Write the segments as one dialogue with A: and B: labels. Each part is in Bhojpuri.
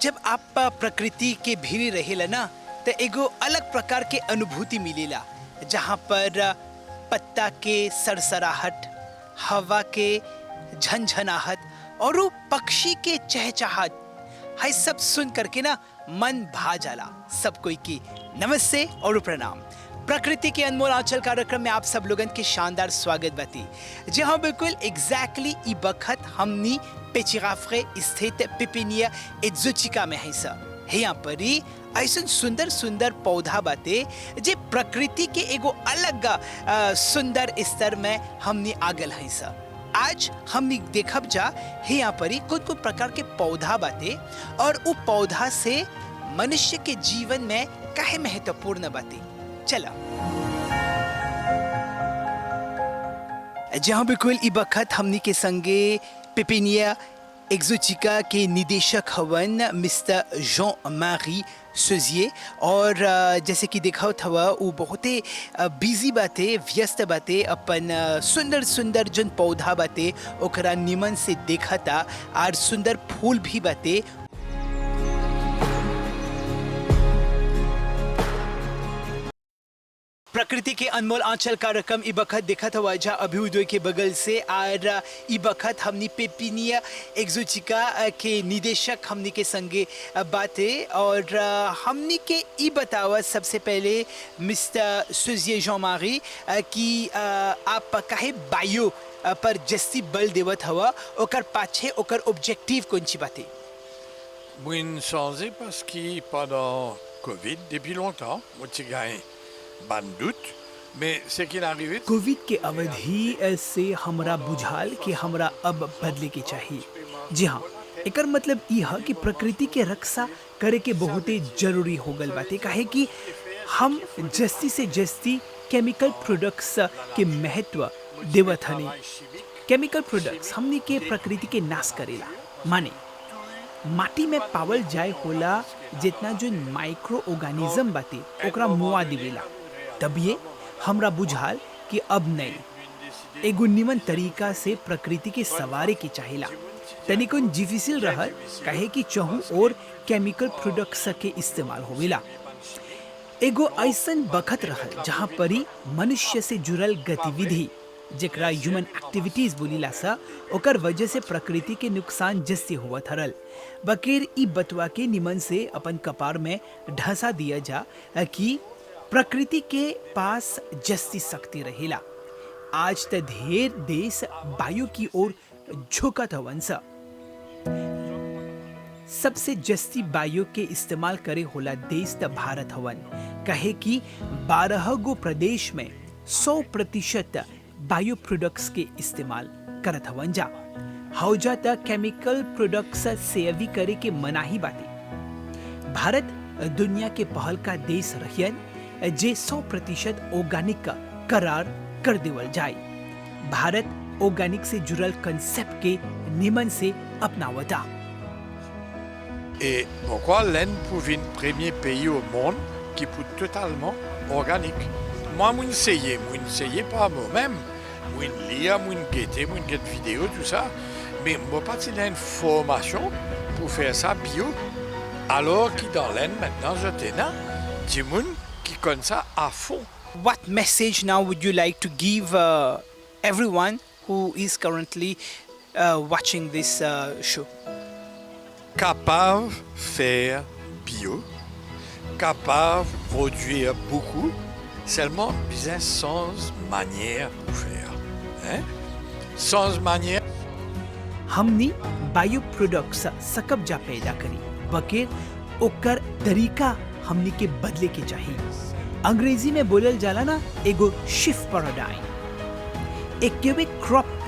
A: जब आप प्रकृति के भीरी रहेला ना तो एगो अलग प्रकार के अनुभूति मिलेला। जहाँ पर पत्ता के सरसराहट, हवा के झनझनाहट और वो पक्षी के चहचहाट है, सब सुन करके ना मन भा जाला। सब कोई की नमस्ते और प्रणाम। प्रकृति के अनमोल आंचल कार्यक्रम में आप सब लोगन के शानदार स्वागत बाती। जी हाँ, बिल्कुल एग्जैक्टली ई बखत हमनी पेचिराफ्रे स्थित पिपिनिया एक्जोटिका में है सर। है यहाँ पर ही ऐसा सुंदर सुंदर पौधा बाते जे प्रकृति के एगो अलग सुंदर स्तर में हमनी आगल है सर। आज हमनी देखब जा है यहाँ पर ही कुछ कुछ प्रकार के पौधा बाते और वो पौधा से मनुष्य के जीवन में काहे महत्वपूर्ण बाते। चला जहाँ बिल्कुल ई बखत हमनी के संगे पिपिनिया एक्जोटिका के निदेशक हवन मिस्टर जॉन मारी सोजिए। और जैसे कि देखा था वो बहुत ही बिजी बाते, व्यस्त बाते, अपन सुंदर सुंदर जन पौधा बाते ओकरा निमन से देखा था और सुंदर फूल भी बाते। प्रकृति के अनमोल आंचल कार्यक्रम ई बखत देखा था वाजा अभ्युदय के बगल से। और ई बखत हमनी पिपिनिया एक्जोटिका के निदेशक हमनी के संगे बातें और हमनी के ई बतावा सबसे पहले मिस्टर सोजिए जॉन मारी कि आप काहे बायो पर जस्ती बल देवत हवा, ओकर पाछे ओकर ऑब्जेक्टिव कौन सी बातें?
B: Mouine changé parce que pendant Covid, depuis longtemps, moi j'ai gagné ban doute, mais ce qui est arrivé,
A: Covid के अवधि से हमरा बुझाल कि हमरा अब बदले के चाहिए। जी हाँ, एकर मतलब ई है कि प्रकृति के रक्षा करे के बहुत ही जरूरी हो गल बाते। काहे कि हम जस्ती से जस्ती केमिकल प्रोडक्ट्स के महत्व देवत हनी। केमिकल प्रोडक्ट्स हमनी के प्रकृति के नाश करेला। माने माटी में पावल जाए होला जितना जो माइक्रो ऑर्गेनिज्म बाते ओकरा मुआ देवेला। तब ये हमरा बुझाल कि अब नहीं, एगो निमन तरीका से प्रकृति के सवारे के चाहिला। तनिकोन डिफिसिल रहल काहे कि चहु और केमिकल प्रोडक्ट्स के इस्तेमाल होवेला। एगो ऐसन बखत रहल जहाँ पर ही मनुष्य से जुड़ल गतिविधि जेकरा ह्यूमन एक्टिविटीज बोलीला सा, ओकर वजह से प्रकृति के नुकसान जस्ती हुआ थरल। बकेर ई बतवा के निमन से अपन कपार में ढसा दिया जा कि प्रकृति के पास जस्ती शक्ति रहेला। आज त ढेर देश वायु की ओर झुकत हवन सा। सबसे जस्ती वायु के इस्तेमाल करे होला देश त भारत हवन। कहे कि 12 गो प्रदेश में 100% बायो प्रोडक्ट्स के इस्तेमाल करत हवन जा। हौजा त केमिकल प्रोडक्ट्स सेवी करे के मनाही बाती। भारत दुनिया के पहल का देश रहियन जे 100% ऑर्गेनिक का करार कर देवल जाए। भारत ऑर्गेनिक से जुड़ल कंसेप्ट के निमन से अपनावता।
B: et pourquoi l'Inde pouvait un premier pays au monde qui peut totalement organique. Moi, je pas moi-même, moi lire, moi guetter, moi guetter vidéo, tout ça, mais moi pas une formation pour faire ça bio. Alors que dans l'Inde maintenant, je tenais du monde qui connaît ça à fond.
A: What message now would you like to give everyone who is currently watching this show?
B: Capable de faire bio, capable de produire beaucoup, seulement besoin sans manière pour faire. Hein? Sans manière.
A: हमनी बायो प्रोडक्ट्स सकब जा पैदा करी, बकेर ओकर तरीका हमनी के बदले के चाहिए। अंग्रेजी में बोलल जाला ना एगो शिफ्ट पैराडाइम। एक क्रॉप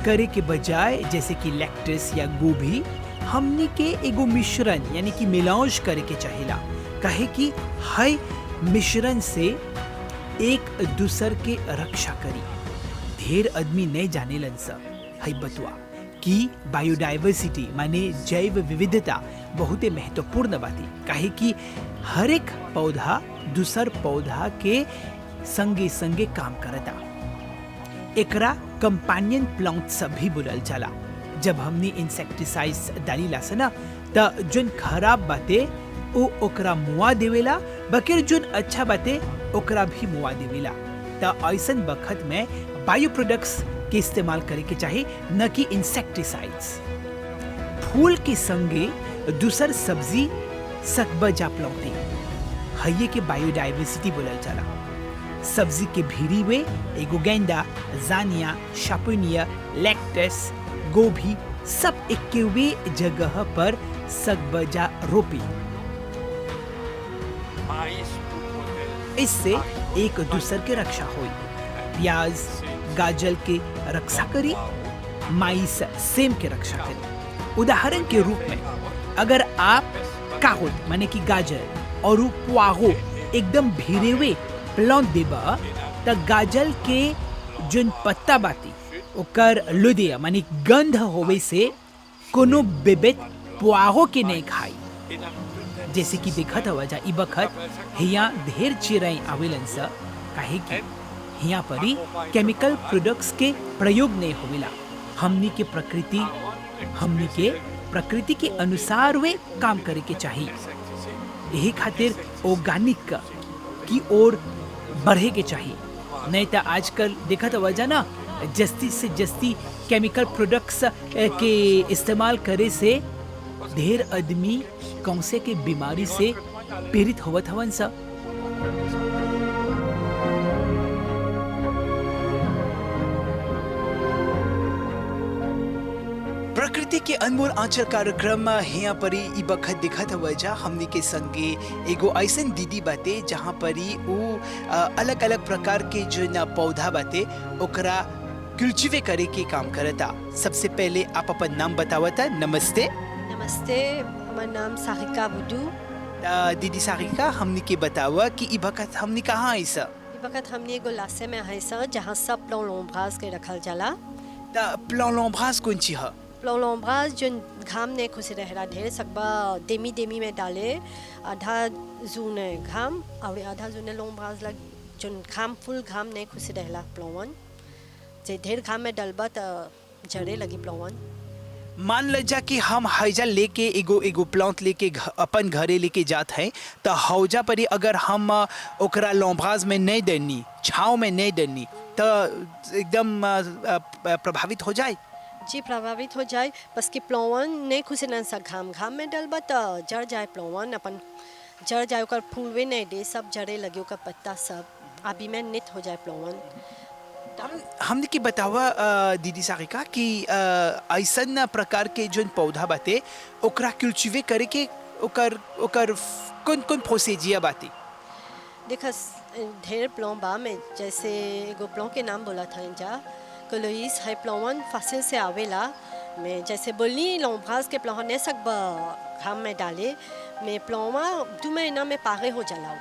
A: करे के बजाय जैसे कि लेक्टस या गोभी, हमनी के एगो मिश्रण यानी कि मिलांज करे के चाहिला। काहे कि हर मिश्रण से एक दूसर के रक्षा करी। ढेर आदमी नहीं जाने लन सा है बतवा कि बायोडाइवर्सिटी माने जैव विविधता बहुत महत्वपूर्ण बाती। काहे कि हर एक पौधा दूसर पौधा के संगे संगे काम करता। एकरा कंपेनियन प्लांट्स भी बोलल जाला। जब हमने इंसेक्टिसाइड्स डालीला से ना त जोन खराब बाते ओ ओकरा मुआ देवेला, बकिर जोन अच्छा बाते ओकरा भी मुआ देवेला। त ऐसन बखत में बायो प्रोडक्ट्स के इस्तेमाल करे के चाही, न कि इंसेक्टिसाइड्स। फूल के संगे दूसर सब्जी सकबजा प्लॉटे हये के बायोडाइवर्सिटी बोलल जाला। सब्जी के भीरी वे एगो गेंदा, जानिया, शापुनिया, लेक्टस, गोभी सब इक्कीवे जगह पर सकबजा रोपी। इससे एक दूसर के रक्षा हुई। प्याज गाजर के रक्षा करी, माइस सेम के रक्षा करी। उदाहरण के रूप में अगर आप काहोत माने कि गाजर और पुआहो एकदम भीरे हुए प्लांट देबा त गाजर के जोन पत्ता बाती ओकर लुदिया माने गंध होवे से कोनो बेबेत पुआहो के नहीं खाई। जैसे कि देखत हवा जा ई बखत हिया ढेर चिड़ै आवेलन स, काहे कि हिया परी केमिकल प्रोडक्ट्स के प्रयोग नहीं होवेला। हमनी के प्रकृति के अनुसार वे काम करे के चाहिए। यही खातिर ऑर्गेनिक की ओर बढ़े के चाहिए। नहीं तो आजकल देखत हवा जा ना, जस्ती से जस्ती केमिकल प्रोडक्ट्स के इस्तेमाल करे से ढेर आदमी कौसे के बीमारी से पीड़ित होवत हवन सा। प्रकृति के अनमोल आंचल कार्यक्रम हिया परी ई बखत दिखत हवा जा। हमनी के संगे एगो ऐसन दीदी बाते जहाँ परी उ अलग अलग प्रकार के जो न पौधा बाते ओकरा कल्टीवेट करे के काम करता। सबसे पहले आप अपन नाम बतावता। नमस्ते।
C: नमस्ते, मेरा नाम सारिका बुडू।
A: दीदी सारिका, हमनी के बतावा कि ई बखत हमनी कहाँ आई सा?
C: ई बखत हमनी एगो लासे में है सर, जहाँ सब प्लांट लॉम्ब्रास के रखल जाला।
A: प्लांट लॉम्ब्रास कौन ची है?
C: प्लांट लॉम्ब्रास जो घाम ने खुशी रहेला ढेर सकबा देमी देमी में डाले, आधा जून घाम और आधा जून लॉम्ब्रास लग जो घाम फुल घाम ने खुशी रहेला प्लांट जे ढेर घाम में डलबा त जड़े लगी प्लांट।
A: मान ल जा कि हम हौजा लेके एगो प्लांट लेके अपन घरे लेके जात हैं, तो हौजा पर अगर हम ओकरा लॉम्ब्रास में नहीं देनी, छाँव में नहीं देनी, तो एकदम प्रभावित हो जाए।
C: जी प्रभावित हो जाए, बस कि प्लांट नहीं खुशी न सा घाम में डलबा त जड़ जाए प्लांट, अपन जड़ जाए ओकर फूल वे नहीं दे, सब जड़े लगे ओकर पत्ता सब अभी में नित हो जाए प्लांट।
A: हमने की बतावा दीदी सारिका कि ऐसन प्रकार के जो पौधा बाते ओकरा कल्टीवेट करे के ओकर कौन कौन प्रोसीजर बाते?
C: देखा ढेर प्लांट बा में, जैसे एगो प्लांट के नाम बोला था जा कोलोइस है प्लांट फसिल से आवेला में, जैसे बोली लॉम्ब्रास के प्लांट ने सब घाम में डाले में प्लांट 2 महीना में पागे हो जाला।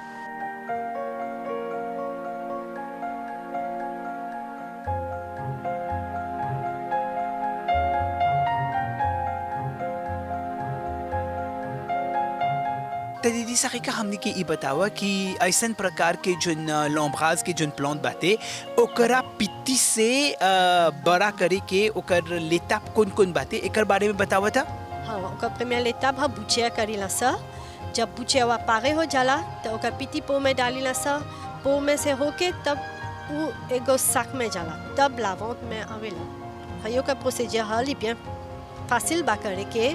A: दीदी सारिका, हमने के ई बतावा कि ऐसन प्रकार के जो लॉम्ब्रास के जो प्लांट बाते ओकरा पित्ती से बड़ा करे के ओकर लेता कौन कौन बाते एकर बारे में बतावा था।
C: हाँ, ओकर प्रीमियर लेता भा बुचिया करीला सा। जब बुचिया पागे हो जाला तो ओकर पित्ती पो में डालीला सा, पो में से होके तब वो एगो साक में जाला, तब लावंट में आवेला। हयो का प्रोसीजर हाली bien facile बा करे के,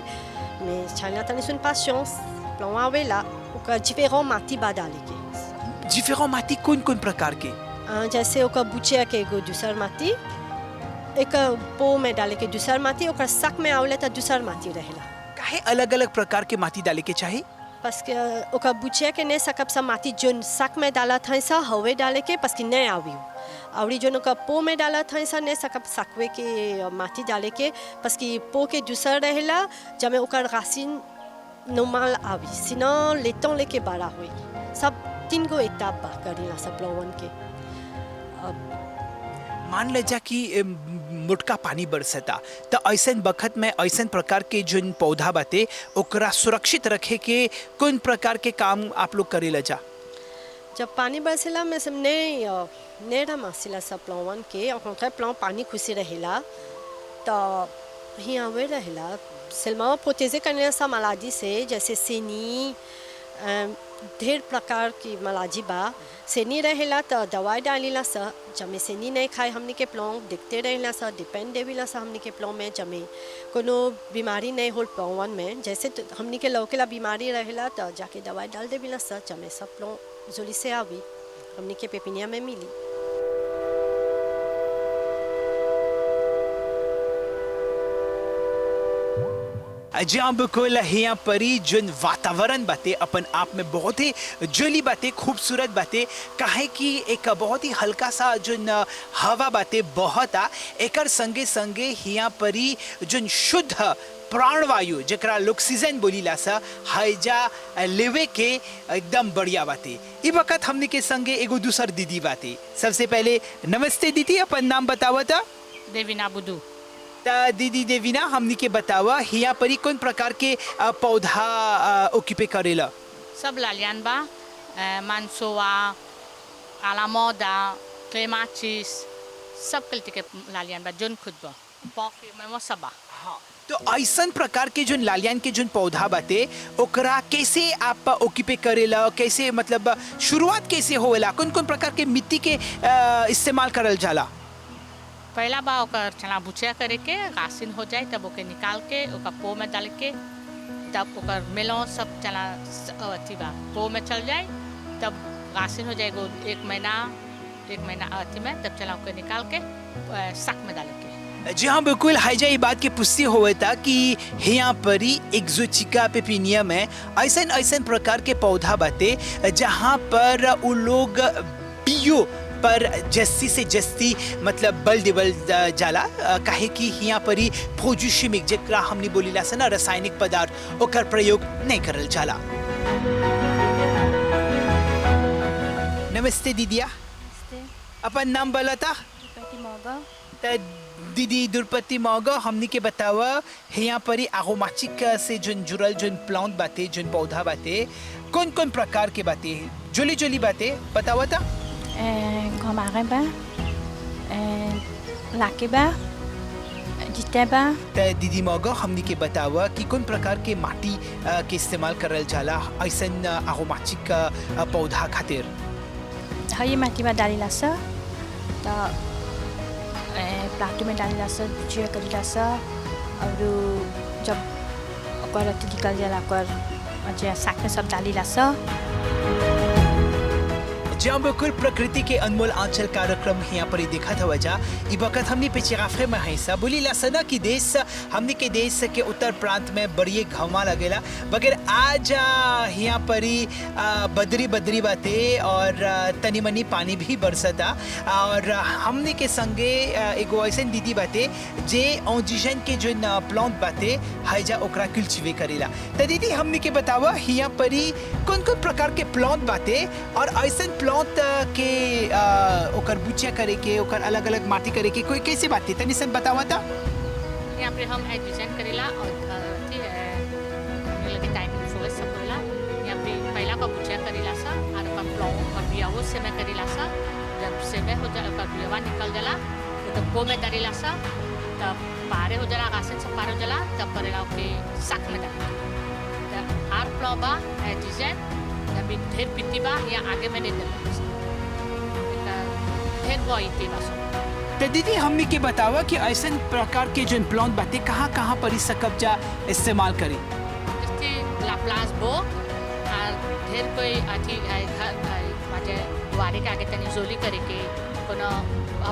C: mais चाइना तनी सुन patience प्लांट आवेला ओकर différents माटी बा डाले के।
A: différents माटी कौन प्रकार के?
C: जैसे ओकर बुचिया के एगो दूसर माटी, एक पो में डाले के दूसर माटी, ओकर साक में आवेला त दूसर माटी रहेला।
A: काहे अलग अलग प्रकार के माटी डाले के चाही?
C: parce que ओकर बुचिया के ने सकब सा माटी जोन साक में डाला था सा हवे डाले के, parce que नहीं आवी और जोन ओकर पो में डाला था सा ने सकब साकवे के माटी डाले के, parce que पो के दूसर रहेला जमे ओकर racine normal आवी, sinon les temps लेके बड़ा हुई। सब 3 गो एताप बा करीला सब प्लांट के।
A: मान ले जा कि मुटका पानी बरसता तो ऐसन बखत में ऐसन प्रकार के जो पौधा बाते ओकरा सुरक्षित रखे के कौन प्रकार के काम आप लोग करेला जा?
C: जब पानी बरसेला में सब ने रमासिला सब प्लांट के, और प्लांट पानी खुशी रहेला तो यहाँ वे रहेला सिल्मा प्रोटेजे करने सा मलाजी से जैसे सेनी ढेर प्रकार की मलाजी बा सेनी रहेला तो दवाई डालीला सा जमे सेनी नहीं खाए हमनी के प्लॉन्ग दिखते रहेला सा डिपेंड देवीला सा हमनी के प्लॉन्ग में जमे कोनो बीमारी नहीं हो प्लॉन्गन में जैसे हमनी के लौकेला बीमारी रहेला तो जाके दवाई डाल देवीला सा जमे सब प्लॉन्ग जोली से आवी हमनी के पेपिनिया में मिली।
A: जी हाँ बिल्कुल यहाँ परी जोन वातावरण बातें अपन आप में बहुत ही जोली बातें खूबसूरत बातें काहे कि एक बहुत ही हल्का सा जोन हवा बातें बहुत आ एकर संगे संगे यहाँ परी जोन शुद्ध प्राणवायु जकरा ऑक्सीजन बोलीला सा हैजा लेवे के एकदम बढ़िया बातें। ई वक्त हमने के संगे एगो दूसर दीदी बातें। सबसे पहले नमस्ते दीदी, अपन नाम बतावा था।
D: देवीना बुदू।
A: दीदी देवीना हमनी के बतावा हिया परी कौन प्रकार के पौधा ओक्यूपे करेला?
D: सब लालियान बा, मानसोवा, आलामोदा, क्लेमाचिस, सब कल्टी के लालियान बा जोन खुद बा पॉके में वो सब बा।
A: हाँ, तो ऐसन प्रकार के जोन लालियान के जोन पौधा बाते ओकरा कैसे आप ओक्यूपे करेला, कैसे मतलब शुरुआत कैसे होएला, कौन कौन प्रकार के मिट्टी के इस्तेमाल करल जाला?
D: पहला बा ओकर चना बुचिया करे के गासिन हो जाए तब ओके निकाल के ओकर पो में डाल के तब ओकर मेलो सब चना अथी बा पो में चल जाए तब गासिन हो जाएगा एक महीना अथी में तब चना ओके निकाल के सक में डाल के।
A: जी हाँ बिल्कुल, हाईजा ये बात की पुष्टि हुआ था कि यहाँ परी एक्सोटिका पेपिनिया में ऐसन ऐसन प्रकार के पौधा बाते जहाँ पर वो लोग बियो पर जस्ती से जस्ती मतलब बल देवल जाला काहे कि यहाँ परी प्रोड्यूशिमिक जकरा हमने बोलीला से ना रासायनिक पदार्थ ओकर प्रयोग नहीं करल जाला। नमस्ते दीदिया, अपन नाम बोला था? दीदी दुर्पति मौगा, हमनी के बतावा यहाँ परी आरोमेटिक से जोन जुड़ल जोन प्लांट बाते जोन पौधा बाते कौन कौन प्रकार के बाते जोली जोली बाते बतावा था?
E: घमारे बा, लाके बा, जिते बा।
A: दीदी मौगा हमनी के बतावा कि कौन प्रकार के माटी के इस्तेमाल करल जाला ऐसन आरोमेटिक पौधा खातिर?
E: हई माटी में डालीला सा तो प्लांट में डालीला सा बुचिया करीला सा और जब ओकर अथी निकल जाला ओकर जे साग में सब डालीला सा।
A: जहाँ बिल्कुल प्रकृति के अनमोल आंचल कार्यक्रम यहाँ पर देखा था वजह इस वक्त हमने पेचिराफे में है सा बोली लसना की देश हमने के देश के उत्तर प्रांत में बड़िए घमा लगेला मगर आज यहाँ पर बदरी बदरी बातें और तनी मनी पानी भी बरसता और हमने के संगे एगो ऐसे दीदी बातें जे ऑक्सीजन के जो प्लांट बातें हैजा ओकरा कल्टीवेट करेला। तो दीदी हमने के बतावा यहाँ पर कौन कौन प्रकार के प्लांट बातें और ऐसे प्लांट के ओकर बुचिया करे के ओकर अलग अलग माटी करे के कोई कैसे बात थी तनी सन बतावा था?
D: यहाँ पे हम डिजाइन करेला और थी लगे टाइम फोकस सब होला यहाँ पे पहला का बुचिया करेला सा और का प्लांट और बियावो से मैं करेला सा जब से मैं हो जाला का बियावा निकल जाला तो वो में डालेला सा तब पारे हो जाला आसन से पार हो जाला तब करेला ओके साक में डाल तब आर प्लांबा डिजाइन अभी ढेर पिती बा या आगे मैंने ढेर वही थी बस।
A: तो दीदी हमने के बतावा कि ऐसे प्रकार के जो प्लांट बातें कहाँ कहाँ पर इस कब्जा इस्तेमाल करी?
D: जैसे लाप्लास बो और ढेर कोई अथी घर माजे द्वारे के आगे तनी जोली करे के कोनो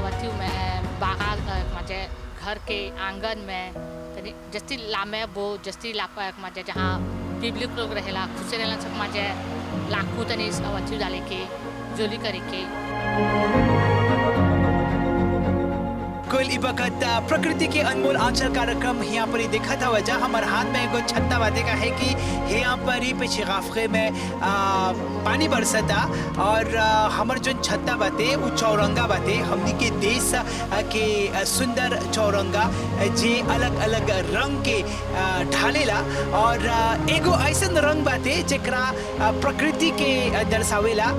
D: अवथी में बागा माजे घर के आंगन में तनी जस्ती लामे बो जस्ती लापा माजे जहाँ पब्लिक लोग रहेला खुश रहेला सब माजे लाखों तनी अवथी डाले के जोली करे के।
A: कुल इबकत प्रकृति के अनमोल आंचल कार्यक्रम यहाँ पर देखा था वजह हमारे हाथ में एगो छत्ता बातें का है कि यहाँ पर ही पेचे गाफे में पानी बरसता और हमार जो छत्ता बातें वो चौरंगा बातें हमनी के देश के सुंदर चौरंगा जे अलग अलग रंग के ढालेला और एगो ऐसा रंग बातें जकरा प्रकृति के दर्शावेला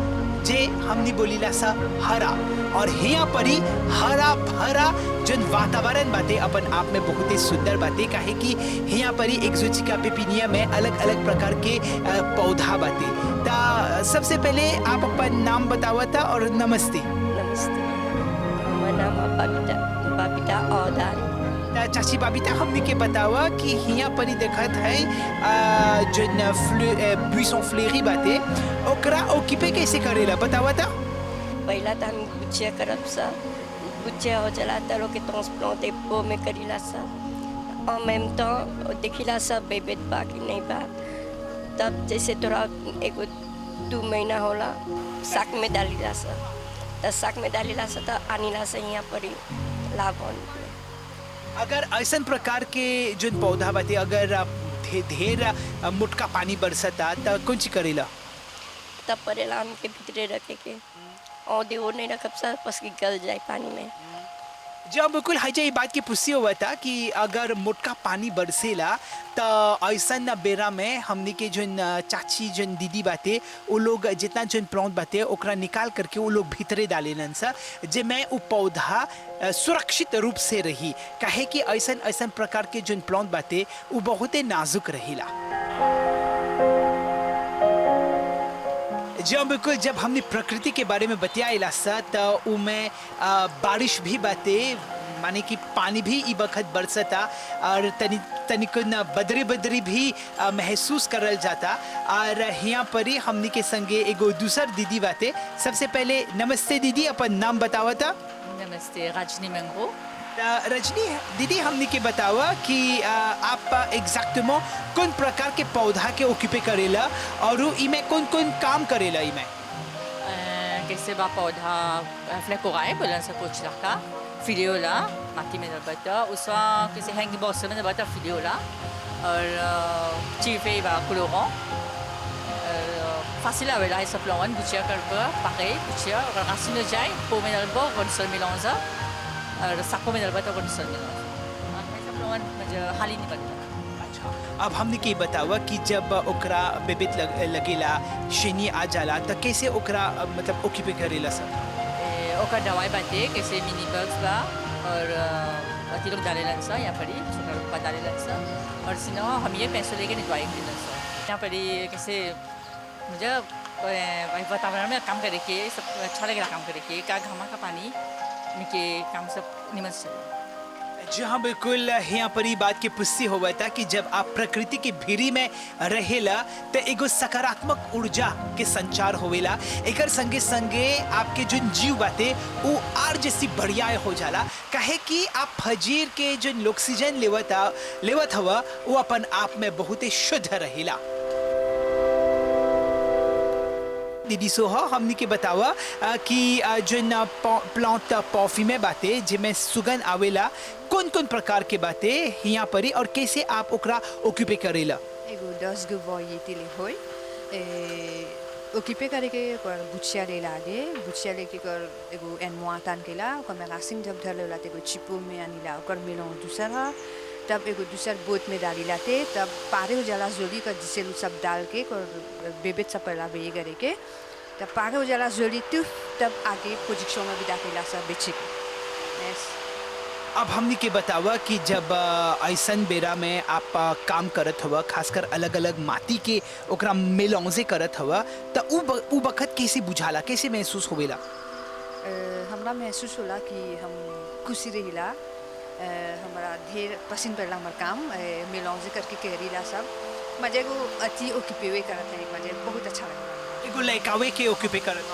A: जे हमनी बोलीला सा हरा और यहाँ पर ही हरा भरा जन वातावरण बाते अपन आप में बहुत ही सुंदर बाते काहे कि यहाँ पर ही एक्सोटिका पेपिनिया में अलग अलग प्रकार के पौधा बाते। ता सबसे पहले आप अपन नाम बतावा था और नमस्ते।
F: नमस्ते, हमारा नाम बबीता बबीता औदान।
A: ता चाची बाबिता हमने के बतावा कि यहाँ पर ही देखत है जन बुइसों फ्लेरी बाते ओकरा ओकिपे कैसे करेला बतावा था।
F: पहला तो हम बुच्चिया करब सा, बुच्चिया हो जला तलो के तोंस प्लांटे पो में करीला सा, और मैम तो देखिला सा बेबेत बाकी नहीं बा, तब जैसे थोड़ा एक 2 महीना होला साक में डालीला सा, तब साक में डालीला सा तो आनीला सा यहाँ पर ही लाभवन।
A: अगर ऐसा प्रकार के जो पौधा बाते अगर ढेर मुटका पानी बरसता तो कौन सी करेला?
F: तब परेला हम के भीतरे रखे के और दे वो नहीं रखब सा बस की गल जाए पानी में।
A: जब बिल्कुल हजा ये बात की पुष्टि हुआ था कि अगर मुटका पानी बरसेला तो ऐसा न बेरा में हमने के जो चाची जो दीदी बाते वो लोग जितना जो प्लांट बाते ओकरा निकाल करके वो लोग भीतरे डालेलन सा जे मैं वो पौधा सुरक्षित रूप से रही काहे कि ऐसा ऐसा प्रकार के जो प्लांट बाते वो बहुत ही नाजुक रहीला। जब बिल्कुल जब हमने प्रकृति के बारे में बतियाला सा तो उमें बारिश भी बाते माने कि पानी भी ई बखत बरसता और तनिक न बदरी बदरी भी महसूस करल जाता। और यहाँ पर ही हमने के संगे एगो दूसर दीदी बाते। सबसे पहले नमस्ते दीदी, अपन नाम बतावा था।
D: नमस्ते, रजनी मंगो।
A: रजनी दीदी हमने के बतावा कि आप एग्जैक्टली कौन प्रकार के पौधा के ओक्यूपे करेला और इमें कौन कौन काम करेला इमें?
D: कैसे बा पौधा फ्लेकोराए बोलन से कुछ रखा फिलियोला माटी में नबता उसवा कैसे हैंगी बॉक्स में नबता फिलियोला और चीफे बा chloro facile avec la saplan butia karba pareil butia racine de jai pomel bo konsol milanza sako में नलबता कौन-सा मिला ऐसा प्लान मुझे हाल ही नहीं पता।
A: अच्छा, अब हमने के बतावा कि जब ओकरा बेबित लगेला शेनी आ जाला तो कैसे ओकरा मतलब ओक्यूपे करेला सब?
D: ओका दवाई बाते कैसे मिनी बग्स बा और अति लोग डालेलन सा यहाँ पर ही सुगर पा डालेलन सा और सिनो हम ये पैसों लेके दवाई देलन सा यहाँ पर ही कैसे मुझे वातावरण में काम करे के सब अच्छा लगेगा काम करे के का घामा का पानी के काम सब निमन से।
A: जी हाँ बिल्कुल, यहाँ पर ही बात की पुष्टि हुआ था कि जब आप प्रकृति की भीरी में रहेला तो एगो सकारात्मक ऊर्जा के संचार होवेला। एकर संगे संगे आपके जो जीव बाते वो आर जैसी बढ़िया हो जाला काहे कि आप फजीर के जो ऑक्सीजन लेवत हवा वो अपन आप में बहुत ही शुद्ध रहेला। दीदी सोहा हमने के बतावा कि जो प्लांट पॉफी में बाते जिसमें सुगंध आवेला कौन कौन प्रकार के बाते यहाँ पर और कैसे आप ओकरा ओक्यूपे करेला?
G: एगो 10 गो वॉयेटिले होय ओक्यूपे करे के कर बुचिया ले लागे बुचिया लेके कर एगो एनमुआतान केला ओकर में रासिंग जब धरलेला एगो चिपो में आनीला ओकर मेलों दूसरा तब एगो दूसर बोत में डाली लाते तब पारे हो जाला जोली का जिसे सब डाल के और बेबेत सब पहला बे करे के तब पारे हो जाला जोली तब आगे प्रोजेक्शन में भी डाकेला सब बेचे के। यस,
A: अब हमने के बतावा कि जब ऐसन बेरा में आप काम करत हुआ खासकर अलग अलग माटी के ओकरा मेलौंजे करत हुआ तो उ बखत कैसे बुझाला कैसे महसूस होवेला?
G: हमरा महसूस होला कि हम खुशी रहिला हमारा ढेर पसंद पड़ला हमार काम मेलौंजे करके करीला सब मजे को अच्छी ओक्यूपे करत है मजे बहुत अच्छा लगा
A: एगो लइकावे के ओक्यूपे करत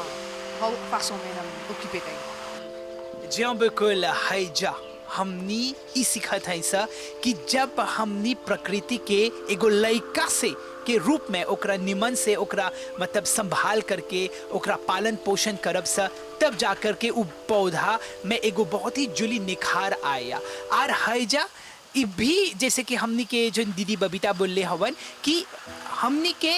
G: हो पासों में हम ओक्यूपे करी।
A: जी बिल्कुल हैजा हमनी ई सिखत है सा कि जब हमनी प्रकृति के एगो लइका से के रूप में ओकरा निमन से ओकरा मतलब संभाल करके ओकरा पालन पोषण करब सा तब जा करके उ पौधा में एगो बहुत ही जुली निखार आया। और हैजा ई भी जैसे कि हमनी के जो दीदी बबीता बोलले हवन कि हमनी के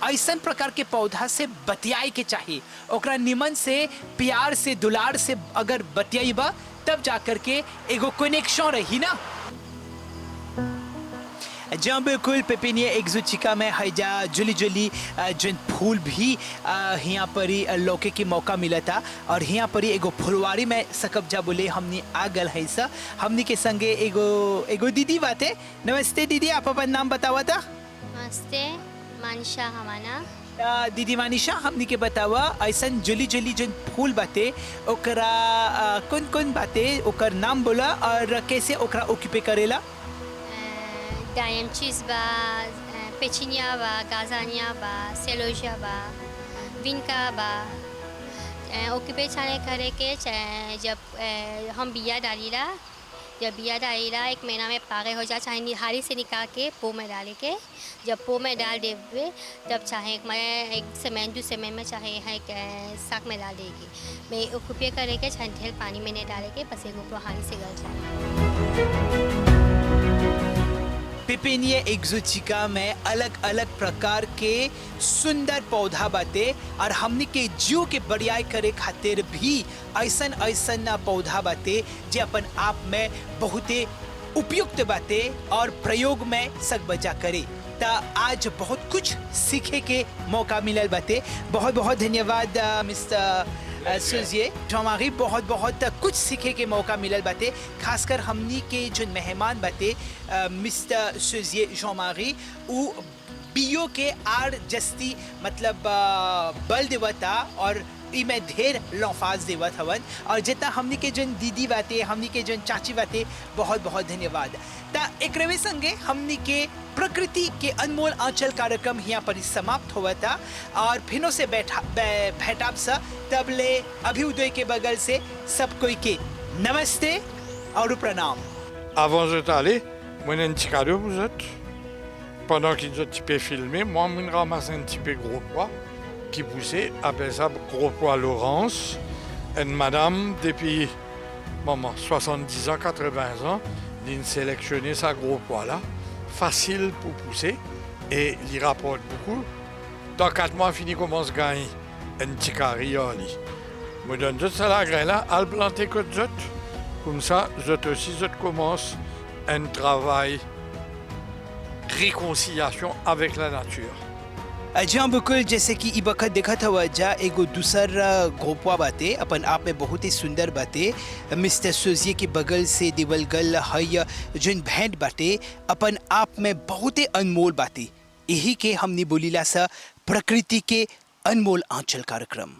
A: ऐसा प्रकार के पौधा से बतियाए के चाहिए ओकरा निमन से प्यार से दुलार से अगर बतियाईबा तब जा करके एगो कनेक्शन रही ना। जहाँ बिल्कुल पेपिनिया एक्सोटिका में हैजा जुली जुली जन फूल भी यहाँ पर ही लौके के मौका मिला था और यहाँ पर ही एगो फुलवारी में सकब जा बोले हमने आ गल है सा हमने के संगे एगो दीदी बाते। नमस्ते दीदी, आप अपन नाम बतावा था?
H: नमस्ते, मानिशा हमाना।
A: दीदी मानिशा, हमने के बतावा ऐसा जुली जुली जन फूल बाते ओकरा कौन कौन बाते ओकर नाम बोला और कैसे ओकरा ऑक्यूपे करेला?
H: डायमचीज बा, पेचिनिया बा, गाजानिया बा, सेलोजिया बा, विनका बा। ऑक्यूपे चाहे करे के जब हम बिया डालीला, जब बिया डालीला 1 महीना में पागे हो जा, चाहे निहारी से निकाल के पो में डाले के, जब पो में डाल देवे तब चाहे एक सेमेन 2 सेमेन में चाहे साग में डाल देगी। मैं ऑक्यूपे करे के चाहे ढेर पानी में नहीं डाले के बस एगो हारी से गल जाए।
A: पेपिनिया एक्सोटिका में अलग अलग प्रकार के सुंदर पौधा बाते और हमने के जीव के बढ़ियाई करे खातिर भी ऐसन ऐसन पौधा बाते जे अपन आप में बहुते उपयुक्त बाते और प्रयोग में सक बजा करे। ता आज बहुत कुछ सीखे के मौका मिलल बाते। बहुत बहुत धन्यवाद मिस्टर सुजिए जॉन-मारी, बहुत बहुत कुछ सीखे के मौका मिलल बाते। खासकर हमनी के जो मेहमान बाते मिस्टर सुजिए जॉन-मारी उ बियो के आर जस्ती मतलब बल देवता और इमें ढेर लौफाज देवत हवन और जितना हमनी के जन दीदी बाते हमनी के जन चाची बाते बहुत बहुत धन्यवाद। ता एकरवे संगे हमनी के प्रकृति के अनमोल आंचल कार्यक्रम यहाँ पर समाप्त हुआ था और फिनो से भेटाब सा तबले अभ्युदय के बगल से सब कोई के नमस्ते और प्रणाम।
B: Avant de t'aller, moi j'ai un petit cadeau pour vous autres. Pendant qu'ils ont un petit peu filmé, moi j'ai ramassé un petit peu gros pois qui poussait, appelle ça gros pois Laurence. Une madame depuis 70 ans, 80 ans, il sélectionné sa gros pois là, facile pour pousser et il rapporte beaucoup. Dans 4 mois, fini commence à gagner un petit carré. Je donne tout ça la graine là, à le planter que d'autres. Comme ça, je aussi, je commence un travail réconciliation avec la nature.
A: जहाँ बिल्कुल जैसे कि ई बखत देखा था जा एगो दूसर गोपवा बाते अपन आप में बहुत ही सुंदर बाते मिस्टर सुजिए के बगल से देवल गल है जन भेंट बाते अपन आप में बहुत ही अनमोल बाते। यही के हमने बोलीला सा प्रकृति के अनमोल आंचल कार्यक्रम।